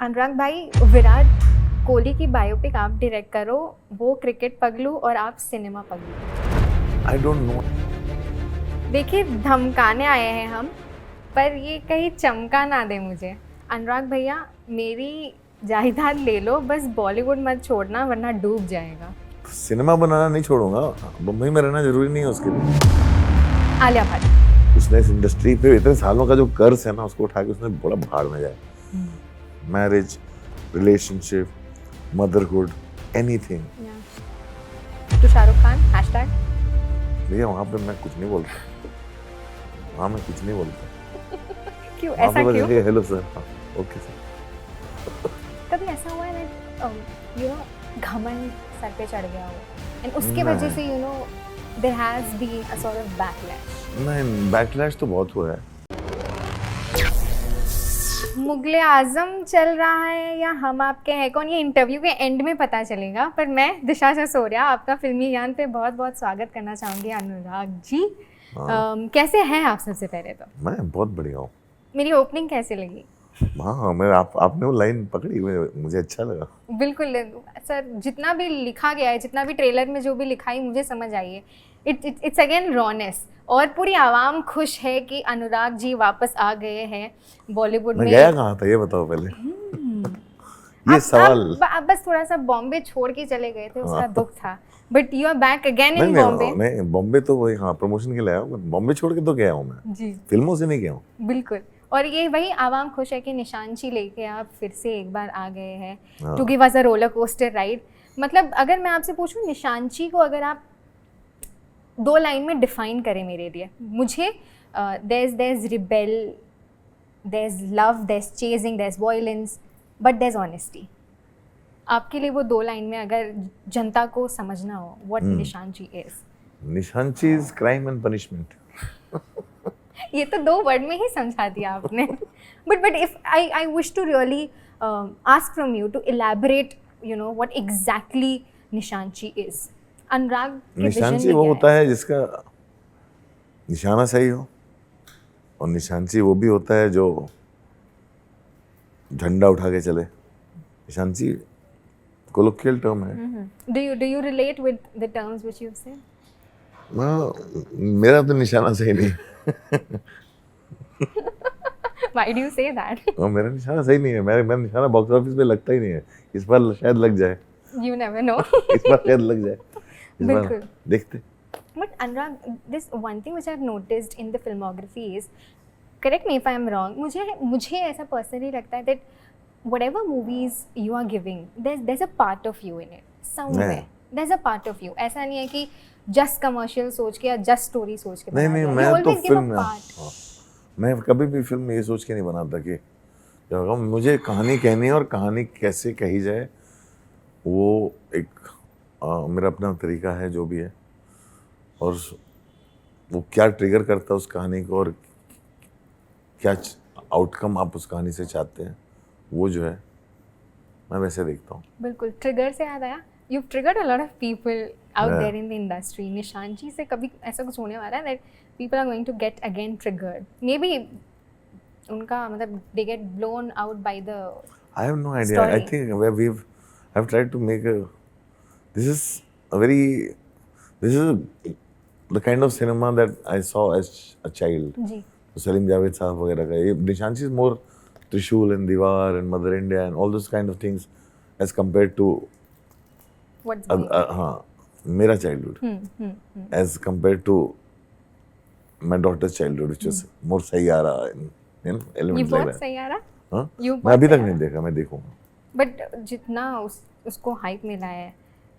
अनुराग भाई, विराट कोहली की बायोपिक आप डायरेक्ट करो, वो क्रिकेट पगलू और आप सिनेमा पगलू। I don't know. देखिए, धमकाने आए हैं हम, पर ये कहीं चमका ना दे मुझे। अनुराग भैया, मेरी जायदाद ले लो, बस बॉलीवुड मत छोड़ना वरना डूब जाएगा। सिनेमा बनाना नहीं छोड़ूंगा, मुंबई में रहना जरूरी नहीं है उसके लिए। आलिया भट्ट, उसने इस इंडस्ट्री पे इतने सालों का जो कर्ज है ना, उसको उठा के उसने बड़ा भाड़ में जाए। Marriage, relationship, motherhood, anything. तो शाहरुख खान हैशटैग। भैया वहाँ पे मैं कुछ नहीं बोलता, वहाँ मैं कुछ नहीं बोलता। क्यों ऐसा क्यों? Hello sir, okay sir. कभी ऐसा हुआ है ना, घमंड सर पे चढ़ गया हो एंड उसके वजह से there has been a sort of backlash? नहीं, बैकलैश तो बहुत हुआ है। मुगले आजम चल रहा है या हम आपके हैं कौन, ये इंटरव्यू के एंड में पता चलेगा। पर मैं दिशा सिसोदिया आपका फिल्मी ज्ञान पे बहुत बहुत स्वागत करना चाहूँगी। अनुराग जी, कैसे हैं आप? सबसे पहले तो मैं बहुत बढ़िया हूँ। मेरी ओपनिंग कैसे लगी? हाँ, मैं आपने वो लाइन पकड़ी, मुझे अच्छा लगा। बिल्कुल सर, जितना भी लिखा गया है, जितना भी ट्रेलर में जो भी लिखा है, मुझे समझ आई है। इट्स अगेन रॉनेस, और पूरी आवाम खुश है कि अनुराग जी वापस आ गए हैं बॉलीवुड में। मैं गया कहाँ था ये बताओ पहले। ये सवाल आप बस थोड़ा सा बॉम्बे छोड़ के चले गए थे, उसका दुख था, but you are back again in Bombay. नहीं, बॉम्बे तो वही, हाँ, प्रमोशन के लिए आया हूँ। बॉम्बे छोड़ के तो गया हूँ मैं जी, फिल्मों से नहीं गया हूँ। बिल्कुल। और ये वही आवाम खुश है कि निशांची लेके आप फिर से एक बार आ गए हैं to give us a roller coaster ride. मतलब अगर मैं आपसे पूछूं, निशांची को अगर आप 2 लाइन में डिफाइन करें मेरे लिए, मुझे there is rebel, there is love, there is chasing, there is violence, but there is honesty. आपके लिए वो 2 लाइन में अगर जनता को समझना हो, what Nishanchi is? Nishanchi is crime and punishment. ये तो 2 वर्ड में ही समझा दिया आपने। But if I wish to really ask from you to elaborate what exactly Nishanchi is. Anurag के निशांची वो होता है जिसका निशाना सही हो, और निशांची वो भी होता है जो झंडा उठा के चले। निशांची कोलोकियल टर्म है। Do you relate with the terms which you've said? मेरा तो निशाना सही नहीं। Why do you say that? मेरा निशाना सही नहीं है। मेरा निशाना बॉक्स ऑफिस पे लगता ही नहीं है। इस बार शायद लग जाए। You never know. इस बार शायद लग जाए। बिल्कुल, देखते। But Anurag, this one thing which I've noticed in the filmography is, correct me if I am wrong, मुझे ऐसा personally लगता है that whatever movies you are giving, there's a part of you in it somewhere. There's a part of you. ऐसा नहीं है कि just commercial सोच के या just story सोच के। नहीं, मैं तो फिल्म, मैं कभी भी फिल्म में ये सोच के नहीं बनाता कि मुझे कहानी कहनी है और कहानी कैसे कही जाए, वो एक मेरा अपना तरीका है जो भी है, और वो क्या ट्रिगर करता है उस कहानी को और क्या आउटकम आप उस कहानी से चाहते हैं, वो जो है मैं वैसे देखता हूँ। बिल्कुल, ट्रिगर से याद आया, you've triggered a lot of people out there in the industry. निशांची से कभी ऐसा कुछ होने वाला है that people are going to get again triggered? Maybe उनका मतलब they get blown out by the I have no idea. story. I think I've tried to make this is the kind of cinema that I saw as a child. जी, सलीम जावेद साहब वगैरह का। ये निशांची is more त्रिशूल and दीवार and mother India and all those kind of things as compared to हाँ, मेरा childhood as compared to my daughter's childhood, which was more Saiyaara and elements like that. Saiyaara? हाँ, मैं अभी तक नहीं देखा, मैं देखूंगा। But जितना उसको hype मिला है,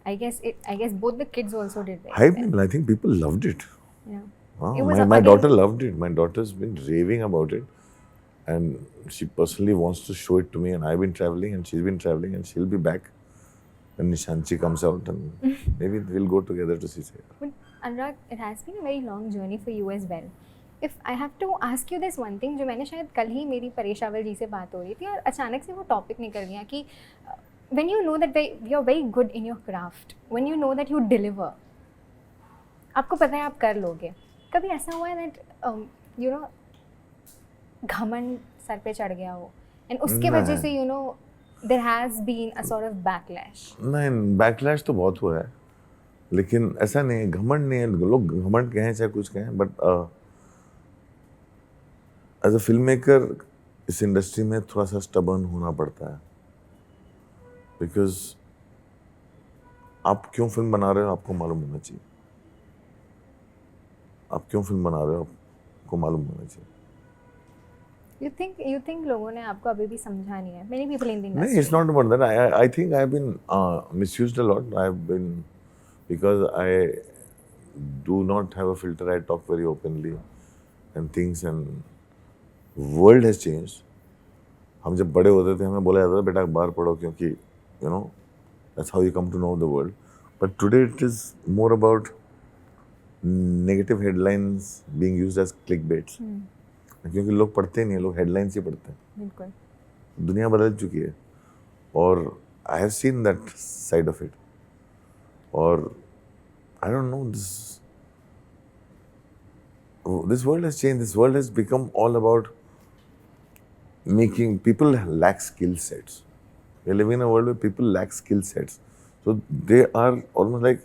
I guess both the kids also did that. Hype, I think people loved it. Yeah. हाँ, It was my again- daughter loved it. My daughter's been raving about it, and she personally wants to show it to me. And I've been traveling, and she's been traveling, and she'll be back when Nishanchi comes out, and maybe we'll go together to see Sayyara. But Anurag, it has been a very long journey for you as well. If I have to ask you this one thing, जो मैंने शायद कल ही मेरी परेश रावल जी से बात हो रही थी और अचानक से वो टॉपिक निकल गया कि when you know that you're very good in your craft, when you know that you deliver, आपको पता है आप कर लोगे, कभी ऐसा हुआ है that घमंड सर पे चढ़ गया हो एंड उसके वजह से there has been a sort of backlash. नहीं, बैकलैश तो बहुत हुआ है, लेकिन ऐसा नहीं है, घमंड नहीं है, लोग घमंड कहें चाहे कुछ कहें, but as a film maker इस इंडस्ट्री में थोड़ा सा स्टबर्न होना पड़ता है, बिकॉज आप क्यों फिल्म बना रहे हो आपको मालूम होना चाहिए, आप क्यों फिल्म बना रहे हो आपको मालूम होना चाहिए। You think लोगों ने आपको अभी भी समझा नहीं है? Many people in the नहीं, industry. it's not about that. I think I've been misused a lot. I've been, because I do not have a filter. I talk very openly and things, and world has changed. हम जब बड़े होते थे हमें बोला जाता था बेटा अखबार पढ़ो क्योंकि you know that's how you come to know the world. But today it is more about negative headlines being used as clickbaits. क्योंकि लोग पढ़ते नहीं हैं, लोग हेडलाइंस ही पढ़ते हैं। बिल्कुल। दुनिया बदल चुकी है और I have seen that side of it, और I don't know, this world has change, this world has become all about making people lack skill sets. We live in a world where people lack skill sets, so they are almost like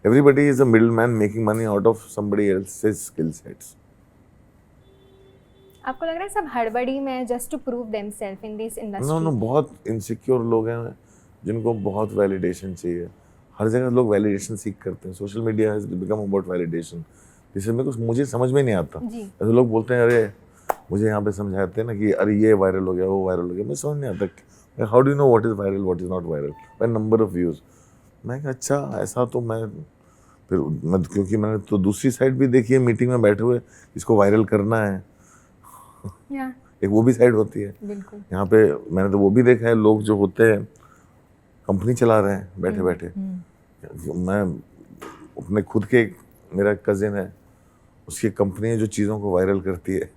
everybody is a middle man making money out of somebody else's skill sets. आपको लग रहा है सब हड़बड़ी में है just to prove themselves in this industry? No, बहुत insecure लोग हैं जिनको बहुत वैलिडेशन चाहिए। हर जगह लोग वैलिडेशन सीख करते हैं। Social media has become about validation, जिससे मुझे समझ में नहीं आता। ऐसे लोग बोलते हैं अरे मुझे यहाँ पे समझाते हैं ना कि अरे ये वायरल हो गया, वो वायरल हो गया, मैं समझ नहीं आता how do you know what is viral, what is not viral, by number of views. मैं कहा अच्छा ऐसा, तो मैं क्योंकि मैंने तो दूसरी साइड भी देखी है, मीटिंग में बैठे हुए इसको वायरल करना है, एक वो भी साइड होती है। बिल्कुल। यहाँ पे मैंने तो वो भी देखा है, लोग जो होते हैं कंपनी चला रहे हैं बैठे बैठे। मैं अपने खुद के, मेरा कजिन है, उसकी कंपनी है जो चीज़ों को वायरल करती है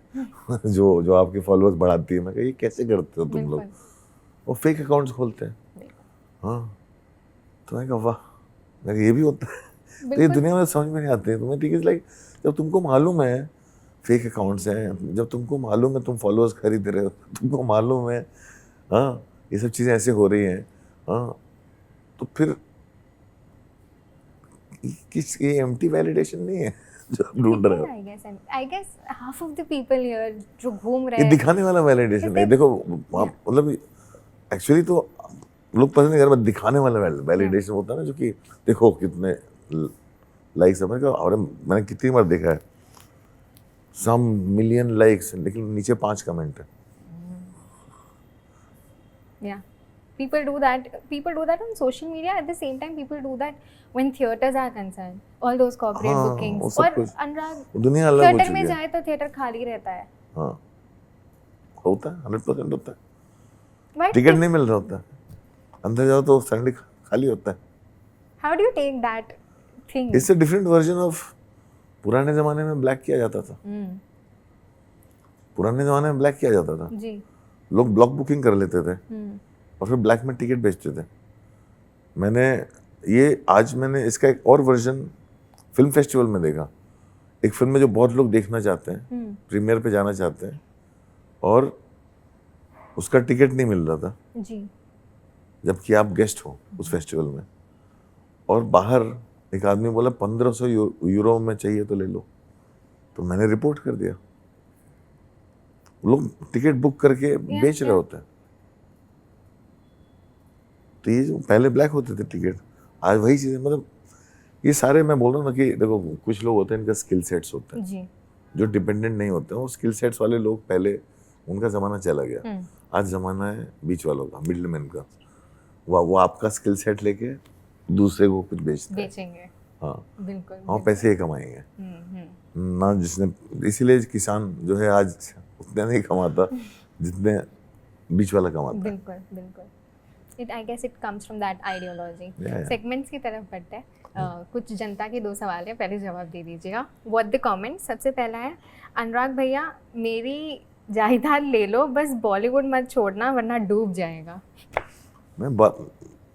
जो आपके फॉलोअर्स बढ़ाती है। मैं कहा ये कैसे करते हो तुम लोग? वो फेक अकाउंट्स खोलते हैं। हाँ, तो मैं कहा वाह, मैं ये भी होता है। तो ये दुनिया में समझ में नहीं आते हैं तुम्हें। ठीक है, लाइक जब तुमको मालूम है फेक अकाउंट्स हैं, जब तुमको मालूम है तुम फॉलोअर्स खरीद रहे हो, तुमको मालूम है हाँ ये सब चीज़ें ऐसे हो रही हैं, हाँ, तो फिर किस ये एम्प्टी वैलिडेशन नहीं है जो आप ढूंढ रहे हो। I guess half of the people here जो घूम रहे हैं, ये दिखाने वाला वैलिडेशन है। देखो मतलब एक्चुअली तो लोग पसंद नहीं कर रहे, दिखाने वाला वैलिडेशन होता है ना, जो कि देखो कितने लाइक्स है। मैंने कितनी बार देखा है सम मिलियन लाइक्स, लेकिन नीचे 5 कमेंट है। Yeah, people do that on social media. At the same time, people do that when theaters are concerned. All those corporate bookings. और अनुराग, दुनिया अलग हो थिएटर चुकी में है। जाए तो थिएटर खाली रहता है। हाँ, होता है, 100% होता है। But टिकट नहीं मिल रहा होता, अंदर जाओ तो संडे खाली होता है। how do you take that thing? It's a different version of, पुराने ज़माने में ब्लैक किया जाता था। पुराने ज़माने में ब्लैक किया जाता था जी। लोग ब्लॉक बुकिंग कर लेते थे और फिर ब्लैक में टिकट बेचते थे। आज मैंने इसका एक और वर्जन फिल्म फेस्टिवल में देखा। एक फिल्म में जो बहुत लोग देखना चाहते हैं, प्रीमियर पे जाना चाहते हैं, और उसका टिकट नहीं मिल रहा था जी, जबकि आप गेस्ट हो उस फेस्टिवल में, और बाहर एक आदमी बोला 1500 यूरो में चाहिए तो ले लो। तो मैंने रिपोर्ट कर दिया। लोग टिकट बुक करके बेच रहे होते हैं। तो ये जो पहले ब्लैक होते थे टिकट, आज वही चीज़ें, मतलब ये सारे मैं बोल रहा हूँ ना कि देखो कुछ लोग होते हैं इनका स्किल सेट्स होते हैं जी, जो डिपेंडेंट नहीं होते हैं। वो स्किल सेट्स वाले लोग पहले, उनका ज़माना चला गया। आज ज़माना है बीच वालों का, मिडिल मैन का। वो आपका स्किल सेट लेके दूसरे को कुछ बेचेंगे। हाँ बिल्कुल, हाँ, पैसे ही कमाएंगे ना। जिसने, इसीलिए किसान जो है आज उतना नहीं कमाता जितने बीच वाला कमाता है। बिल्कुल बिल्कुल। I guess it comes from that ideology. Yeah. Segments की तरफ बढ़ते हैं। कुछ जनता के 2 सवाल है, पहले जवाब दे दीजिएगा। What the comment? सबसे पहला है, अनुराग भैया मेरी जायदाद ले लो, बस बॉलीवुड मत छोड़ना वरना डूब जाएगा। मैं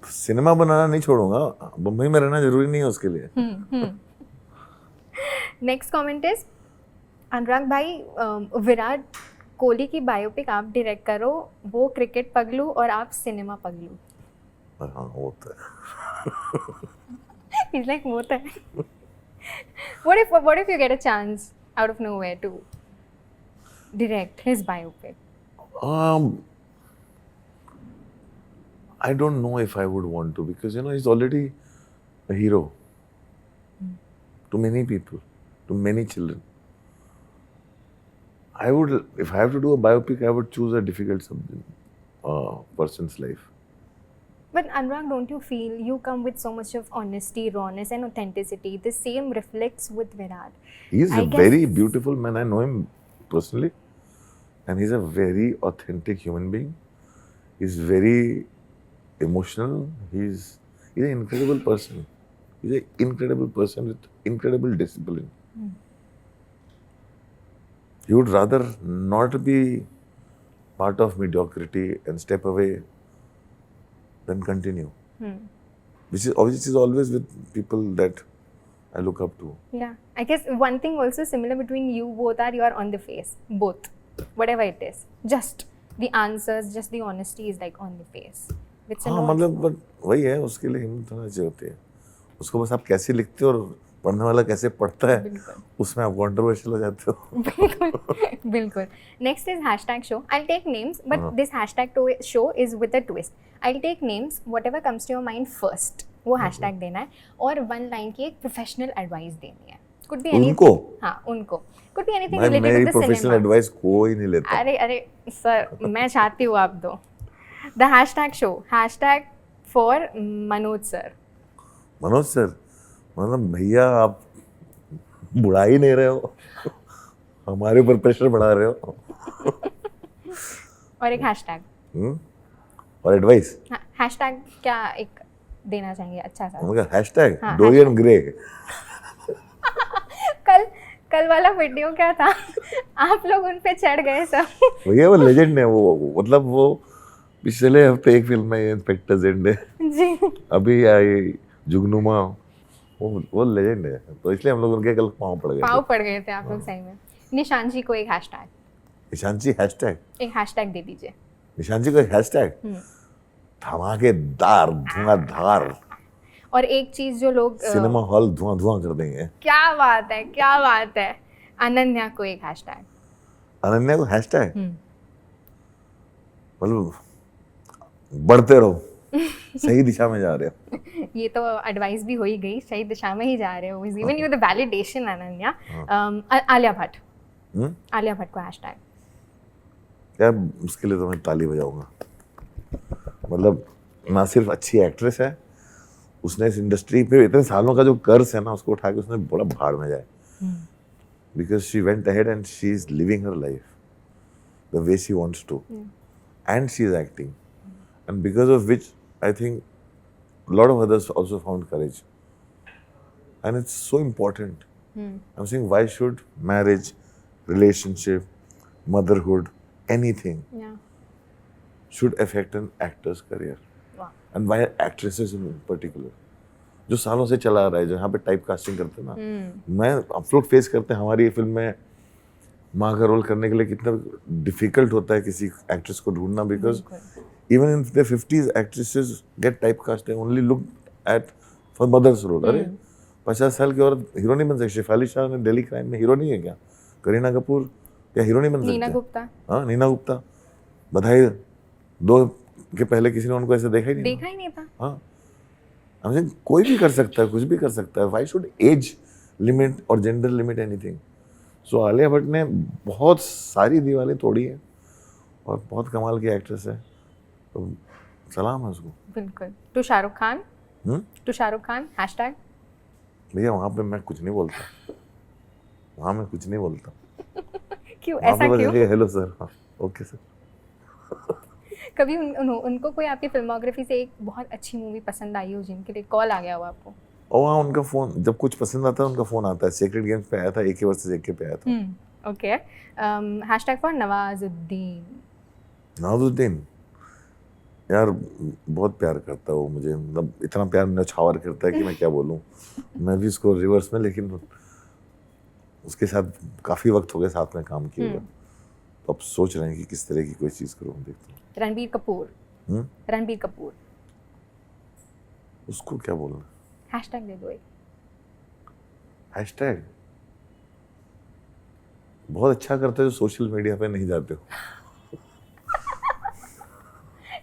सिनेमा बनाना नहीं छोड़ूंगा, बम्बई में रहना जरूरी नहीं है उसके लिए। नेक्स्ट कमेंट इज, अनुराग भाई विराट कोहली की बायोपिक आप डायरेक्ट करो, वो क्रिकेट पगलू और आप सिनेमा पगलू. हाँ वो तो है. He's like both है. What if you get a chance out of nowhere to direct his biopic? I don't know if I would want to, because you know he's already a hero to many people, to many children. I would, if I have to do a biopic, I would choose a difficult subject, person's life. But Anurag, don't you feel you come with so much of honesty, rawness and authenticity? The same reflects with Virat. He's I a guess- very beautiful man. I know him personally, and he's a very authentic human being. He's very emotional. He's an incredible person. He's an incredible person with incredible discipline. He would rather not be part of mediocrity and step away than continue. Which is always with people that I look up to. Yeah, I guess one thing also similar between you both are you are on the face, both, whatever it is. Just the answers, just the honesty is like on the face. Which हाँ मतलब but वही है, उसके लिए हिम्मत होना चाहिए होती है. उसको बस आप कैसे लिखते हो और पढ़ने वाला कैसे पढ़ता है, बिल्कुल. उसमें आप कंट्रोवर्शियल हो जाते हो. बिल्कुल. Next is hashtag show. I'll take names, but this hashtag show is with a twist. I'll take names, whatever comes to your mind first. वो hashtag देना है और one line की एक professional advice देनी है. Could be anything. उनको? हाँ, उनको. Could be anything मैं related मेरी to the professional cinema. Advice कोई नहीं लेता. अरे सर, मैं चाहती हूँ आप दो. The hashtag show. Hashtag for Manoj sir. Manoj sir, मतलब भैया आप बुढ़ा ही नहीं रहे हो, हमारे ऊपर प्रेशर बढ़ा रहे हो. और एक hashtag. और एडवाइस हैशटैग क्या एक देना चाहिए अच्छा सा. उनका हैशटैग हाँ, डोरियन ग्रे. कल वाला वीडियो क्या था? आप लोग उन पे चढ़ गए सब. भैया वो लेजेंड है. वो मतलब वो पिछले हफ्ते एक फिल्म है इंस्पेक्टर ज़िंडे, जी. अभी आई जुगनुमा, वो लेजेंड है, तो इसलिए हम लोग उनके कल पाँव पड़ गए. पाँव पड़ गए थे आप लोग सही में. निशान जी को एक हैशटैग. निशान जी हैशटैग. एक हैशटैग दे दीजिए. निशान जी को एक हैशटैग धमाकेदार, धुआंधार. और एक चीज जो लोग सिनेमा हॉल धुआं धुआं कर देंगे. क्या बात है, क्या बात है. अनन्या को एक हैशटैग. अनन्या को हैशटैग मतलब बढ़ते रहो, सही दिशा में जा रहे हो. ये तो एडवाइस भी हो ही गई, सही दिशा में ही जा रहे हो. Even you the validation Ananya. Alia Bhatt. Alia Bhatt को हैशटैग. यार उसके लिए तो मैं ताली बजाऊंगा. मतलब ना सिर्फ अच्छी एक्ट्रेस है, उसने इस इंडस्ट्री पे इतने सालों का जो कर्ज है ना, उसको उठा के उसने बड़ा भाड़ में जाए. Because she went ahead and she is living her life the way she wants to, and she is acting, and because of which I think lot of others also found courage, and it's so important. I am saying why should marriage, relationship, motherhood, anything should affect an actor's career. Wow. And why actresses in particular, जो सालों से चला आ रहा है, जो यहाँ पे type casting करते हैं ना. मैं आप लोग फेस करते हैं हमारी फिल्म में माँ का रोल करने के लिए कितना डिफिकल्ट होता है किसी एक्ट्रेस को ढूंढना, because even in the 50s actresses get type cast, only look at for mothers role. अरे 50 साल की औरत हीरो नहीं बन सकती. शेफाली शाह ने दिल्ली क्राइम में हीरो नहीं है क्या? करीना कपूर क्या हीरो नहीं बन सकती? नीना गुप्ता. हाँ, नीना गुप्ता. बधाई 2 के पहले किसी ने उनको ऐसे देखा ही नहीं था. हाँ, हम saying कोई भी कर सकता है, कुछ भी कर सकता है. व्हाई शुड एज लिमिट और जेंडर लिमिट एनीथिंग? सो आलिया भट्ट ने बहुत सारी दीवारें तोड़ी है और बहुत कमाल की एक्ट्रेस है, तो सलाम है उसको. बिल्कुल. To Shahrukh Khan. To Shahrukh Khan hashtag. भैया वहाँ पे मैं कुछ नहीं बोलता, वहाँ मैं कुछ नहीं बोलता. क्यों ऐसा क्यों? Hello sir. हाँ, ओके सर. कभी उनको कोई आपकी फिल्मोग्राफी से एक बहुत अच्छी मूवी पसंद आई हो, जिनके लिए कॉल आ गया हो आपको? और वहाँ उनका फोन, जब कुछ पसंद आता है उनका फोन आता है. सेक्रेट गेम्स पे आया था, AK वर्सेस AK पे आया था. Okay. Hashtag for Nawazuddin. Nawazuddin यार बहुत प्यार करता है वो मुझे, मतलब इतना प्यार न्यौछावर करता है कि मैं क्या बोलूँ. मैं भी उसको रिवर्स में, लेकिन उसके साथ काफ़ी वक्त हो गया साथ में काम किए हुए. तो अब सोच रहे हैं कि किस तरह की कोई चीज़ करूँ, देखता हूँ। रणबीर कपूर, रणबीर कपूर, उसको क्या बोलना? हैशटैग दे दो एक। हैशटैग बहुत अच्छा करते हो जो सोशल मीडिया पे नहीं जाते हो।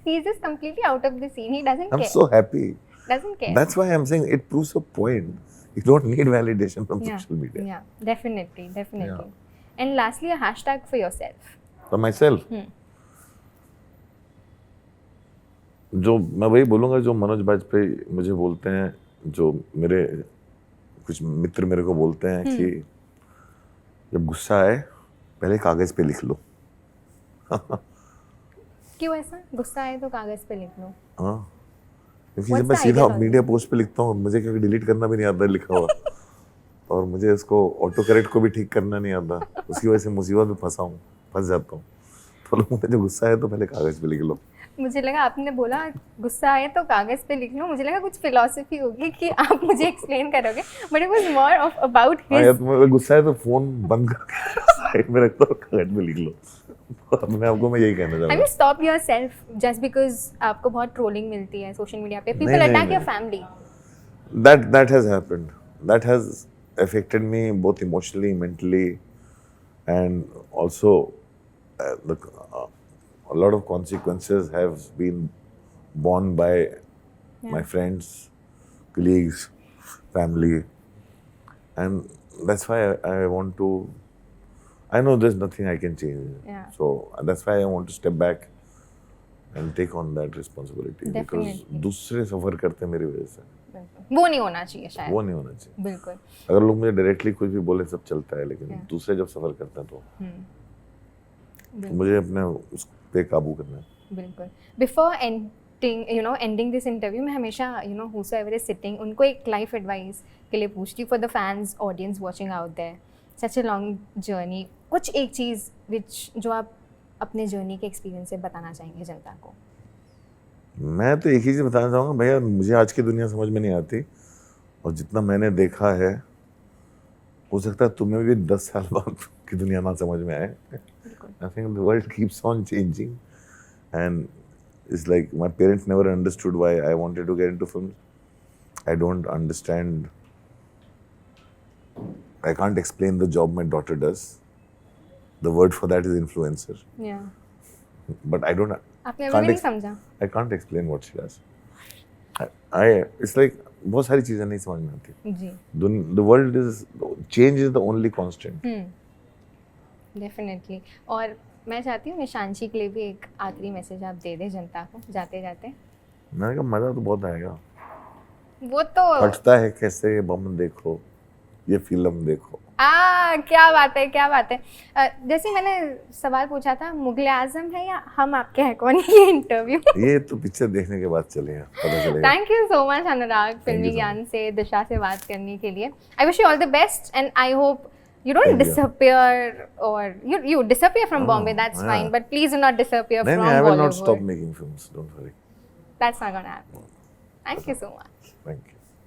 He is just completely out of the scene. He doesn't I'm care. so happy. Doesn't care. That's why I'm saying it proves a point. You don't need validation from Yeah. social media. Yeah, definitely, definitely. And lastly, a hashtag for yourself. For myself, जो मैं वही बोलूँगा जो मनोज बाजपेयी मुझे बोलते हैं, जो मेरे कुछ मित्र मेरे को बोलते हैं कि जब गुस्सा आए पहले कागज पे लिख लो। क्यों ऐसा? गुस्सा आए तो कागज पे लिख लो। हाँ, क्योंकि What's जब मैं the सीधा ideology? मीडिया पोस्ट पे लिखता हूँ मुझे क्योंकि डिलीट करना भी नहीं आता लिखा हुआ और मुझे इसको ऑटो करेक्ट को भी ठीक करना नहीं आता, उसकी वजह से मुसीबत में फंस जाता हूँ। तो लोग मुझे गुस्सा है तो पहले कागज पे लिख लो। मुझे लगा आपने बोला गुस्सा आए तो कागज पे लिख लो, मुझे लगा कुछ फिलॉसफी होगी कि आप मुझे एक्सप्लेन करोगे, but it was more of about हाँ यार, हिज। तुम्हें गुस्सा है तो फोन बंद करके साइड में रखता और कागज पे लिख लो। तो अपने आपको मैं यही कहना Have चाहूँगा। you stopped yourself just because आपको बहुत ट्रोलिंग मिलती है सोशल मीडिया पे? नहीं, People नहीं, attack your नहीं। family. That has happened. That has affected me both emotionally, mentally, and also a lot of consequences have been borne by my friends, colleagues, family, and that's why I want to. I know there's nothing I can change. Yeah. So that's why I want to step back and take on that responsibility. Definitely. Because दूसरे सफर करते हैं मेरी वजह से, बिल्कुल। वो नहीं होना चाहिए शायद। वो नहीं होना चाहिए। बिल्कुल। अगर लोग मुझे डायरेक्टली कुछ भी बोले सब चलता है, लेकिन दूसरे जब सफर करते हैं तो मुझे अपने उस पे काबू करना है। बिल्कुल। बिफोर ending this interview, मैं हमेशा whosoever is sitting उनको एक लाइफ एडवाइस के लिए पूछती हूँ, for the fans audience watching out there, such a long journey, कुछ एक चीज़ जो आप अपने जर्नी के एक्सपीरियंस से बताना चाहेंगे जनता को? मैं तो एक ही चीज़ बताना चाहूँगा भैया, मुझे आज की दुनिया समझ में नहीं आती और जितना मैंने देखा है हो सकता है तुम्हें भी 10 साल बाद की दुनिया ना समझ में आए। I think the world keeps on changing and it's like my parents never understood why I wanted to get into films. I don't understand. I can't explain the job my daughter does. The word for that is influencer. Yeah. But I don't. आपने अभी भी नहीं समझा? I can't explain what she does. It's like बहुत सारी चीजें नहीं समझ में आती। जी। The world is change is the only constant. Definitely. और मैं चाहती हूँ निशांशी के लिए भी एक आखिरी मैसेज आप दे दें जनता को जाते जाते। मैंने कहा मजा तो बहुत आएगा। वो तो फटता है कैसे बम देखो, ये फिल्म देखो। क्या बात है, क्या बात है। जैसे मैंने सवाल पूछा था, मुगल आजम है या हम आपके हैं कौन, ये इंटरव्यू ये तो पिक्चर देखने के बाद चलेगा, पता चलेगा। थैंक यू सो मच अनुराग, फिल्मी ज्ञान से दिशा से बात करने के लिए। I wish you all the best and I hope you don't disappear or you disappear from Bombay, that's fine, but please do not disappear from Bollywood. I will not stop making films, don't worry. That's not gonna happen. Thank you so much. Thank you.